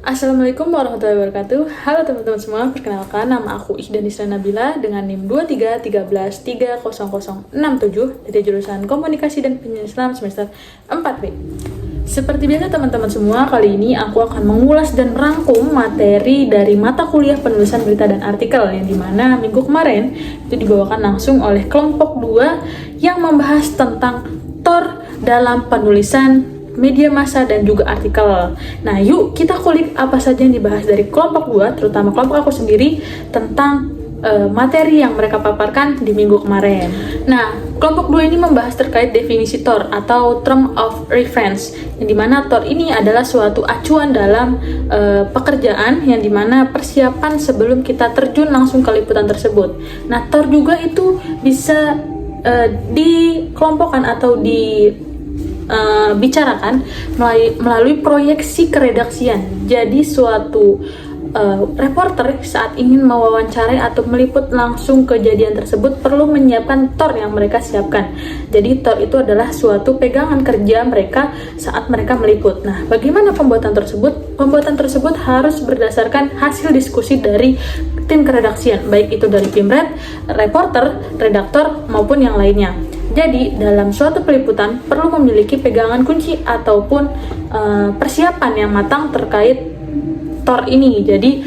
Assalamualaikum warahmatullahi wabarakatuh. Halo teman-teman semua, perkenalkan nama aku Ihdan Isra Nabila dengan NIM 2313300607 dari jurusan Komunikasi dan Penyelam semester 4B. Seperti biasa teman-teman semua, kali ini aku akan mengulas dan merangkum materi dari mata kuliah penulisan berita dan artikel yang dimana minggu kemarin itu dibawakan langsung oleh kelompok 2 yang membahas tentang TOR dalam penulisan media massa dan juga artikel. Nah, yuk kita kulik apa saja yang dibahas dari kelompok 2, terutama kelompok aku sendiri tentang materi yang mereka paparkan di minggu kemarin. Nah, kelompok 2 ini membahas terkait definisi TOR atau Term of Reference, yang dimana TOR ini adalah suatu acuan dalam pekerjaan yang dimana persiapan sebelum kita terjun langsung ke liputan tersebut. Nah, TOR juga itu bisa dikelompokkan atau bicarakan melalui proyeksi keredaksian. Jadi suatu reporter saat ingin mewawancarai atau meliput langsung kejadian tersebut perlu menyiapkan TOR yang mereka siapkan. Jadi TOR itu adalah suatu pegangan kerja mereka saat mereka meliput. Nah, bagaimana pembuatan tersebut? Pembuatan tersebut harus berdasarkan hasil diskusi dari tim keredaksian, baik itu dari Pimret, reporter, redaktor maupun yang lainnya. Jadi, dalam suatu peliputan perlu memiliki pegangan kunci ataupun persiapan yang matang terkait TOR ini. Jadi,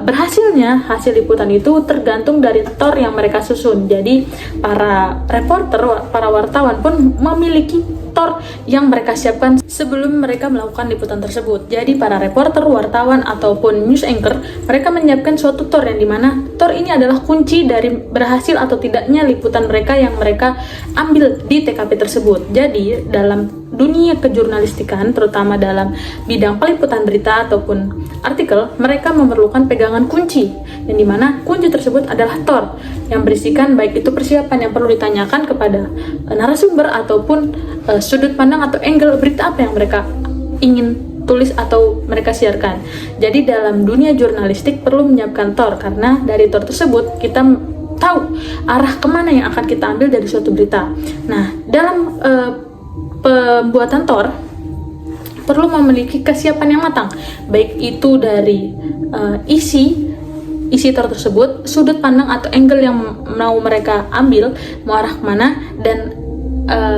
berhasilnya hasil liputan itu tergantung dari TOR yang mereka susun. Jadi, para reporter, para wartawan pun memiliki TOR yang mereka siapkan sebelum mereka melakukan liputan tersebut. Jadi, para reporter, wartawan, ataupun news anchor, mereka menyiapkan suatu TOR yang dimana TOR ini adalah kunci dari berhasil atau tidaknya liputan mereka yang mereka ambil di TKP tersebut. Jadi, dalam dunia kejurnalistikan, terutama dalam bidang peliputan berita ataupun artikel, mereka memerlukan pegangan kunci, yang dimana kunci tersebut adalah TOR, yang berisikan baik itu persiapan yang perlu ditanyakan kepada narasumber ataupun sudut pandang atau angle berita apa yang mereka ingin tulis atau mereka siarkan. Jadi dalam dunia jurnalistik perlu menyiapkan TOR, karena dari TOR tersebut kita tahu arah kemana yang akan kita ambil dari suatu berita. Nah, dalam pembuatan TOR perlu memiliki kesiapan yang matang, baik itu dari isi TOR tersebut, sudut pandang atau angle yang mau mereka ambil, mau arah kemana, dan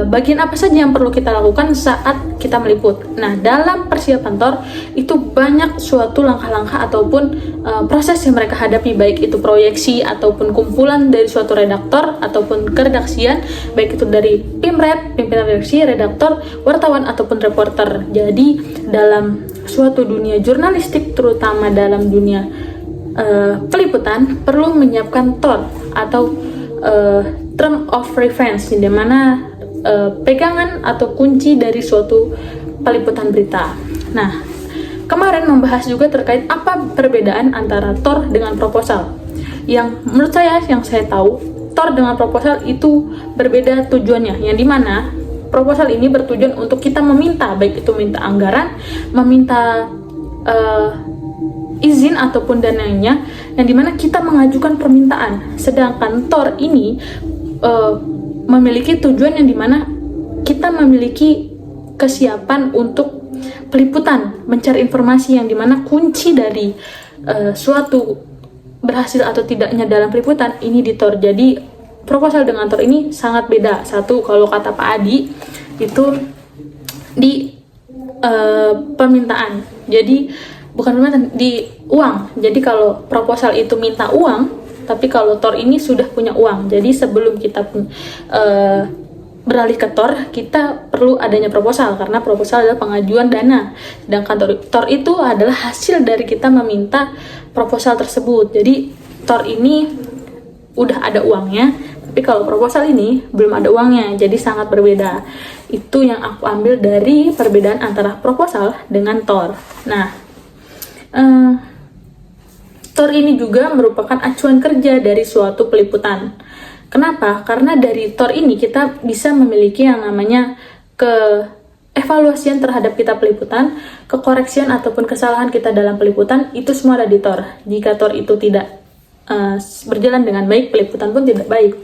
bagian apa saja yang perlu kita lakukan saat kita meliput. Nah, dalam persiapan TOR itu banyak suatu langkah-langkah ataupun proses yang mereka hadapi, baik itu proyeksi ataupun kumpulan dari suatu redaktor ataupun keredaksian, baik itu dari Pimret, pimpinan redaksi, redaktor, wartawan ataupun reporter. Jadi dalam suatu dunia jurnalistik, terutama dalam dunia peliputan, perlu menyiapkan TOR atau Term of Reference, di mana pegangan atau kunci dari suatu peliputan berita. Nah, kemarin membahas juga terkait apa perbedaan antara TOR dengan proposal. Yang menurut saya, yang saya tahu, TOR dengan proposal itu berbeda tujuannya, yang dimana proposal ini bertujuan untuk kita meminta, baik itu minta anggaran, meminta izin ataupun dananya, yang dimana kita mengajukan permintaan. Sedangkan TOR ini memiliki tujuan yang dimana kita memiliki kesiapan untuk peliputan, mencari informasi, yang dimana kunci dari suatu berhasil atau tidaknya dalam peliputan ini di TOR. Jadi proposal dengan TOR ini sangat beda. Satu, kalau kata Pak Adi itu di permintaan, jadi bukan permintaan, di uang. Jadi kalau proposal itu minta uang, tapi kalau TOR ini sudah punya uang. Jadi sebelum kita beralih ke TOR, kita perlu adanya proposal, karena proposal adalah pengajuan dana. Sedangkan TOR itu adalah hasil dari kita meminta proposal tersebut. Jadi TOR ini udah ada uangnya, tapi kalau proposal ini belum ada uangnya. Jadi sangat berbeda. Itu yang aku ambil dari perbedaan antara proposal dengan TOR. Nah, TOR ini juga merupakan acuan kerja dari suatu peliputan. Kenapa? Karena dari TOR ini kita bisa memiliki yang namanya evaluasian terhadap kita peliputan, kekoreksian ataupun kesalahan kita dalam peliputan, itu semua ada di TOR. Jika TOR itu tidak berjalan dengan baik, peliputan pun tidak baik.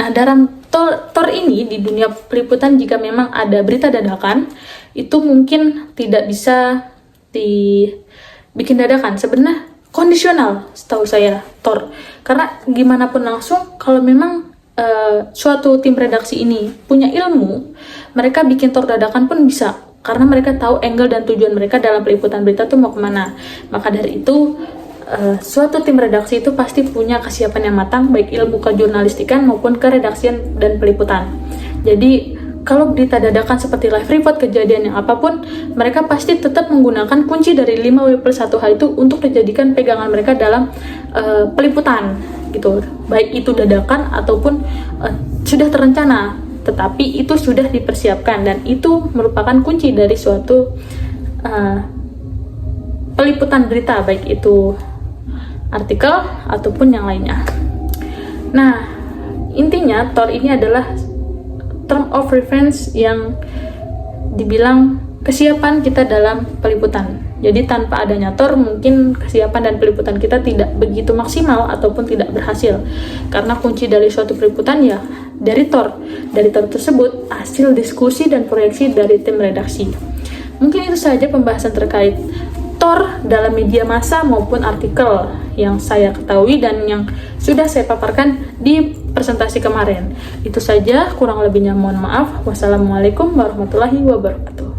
Nah, dalam TOR ini di dunia peliputan, jika memang ada berita dadakan, itu mungkin tidak bisa bikin dadakan. Sebenarnya kondisional setahu saya Thor, karena gimana pun langsung kalau memang suatu tim redaksi ini punya ilmu, mereka bikin Thor dadakan pun bisa, karena mereka tahu angle dan tujuan mereka dalam peliputan berita tuh mau kemana. Maka dari itu suatu tim redaksi itu pasti punya kesiapan yang matang, baik ilmu kejurnalistikan maupun keredaksian dan peliputan. Jadi kalau berita dadakan seperti live report kejadian yang apapun, mereka pasti tetap menggunakan kunci dari 5W+1H itu untuk dijadikan pegangan mereka dalam peliputan gitu. Baik itu dadakan ataupun sudah terencana, tetapi itu sudah dipersiapkan, dan itu merupakan kunci dari suatu peliputan berita, baik itu artikel ataupun yang lainnya. Nah, intinya Thor ini adalah term of reference yang dibilang kesiapan kita dalam peliputan. Jadi tanpa adanya Thor, mungkin kesiapan dan peliputan kita tidak begitu maksimal ataupun tidak berhasil. Karena kunci dari suatu peliputan ya dari Thor. Dari Thor tersebut hasil diskusi dan proyeksi dari tim redaksi. Mungkin itu saja pembahasan terkait Thor dalam media massa maupun artikel yang saya ketahui dan yang sudah saya paparkan di presentasi kemarin. Itu saja, kurang lebihnya mohon maaf. Wassalamualaikum warahmatullahi wabarakatuh.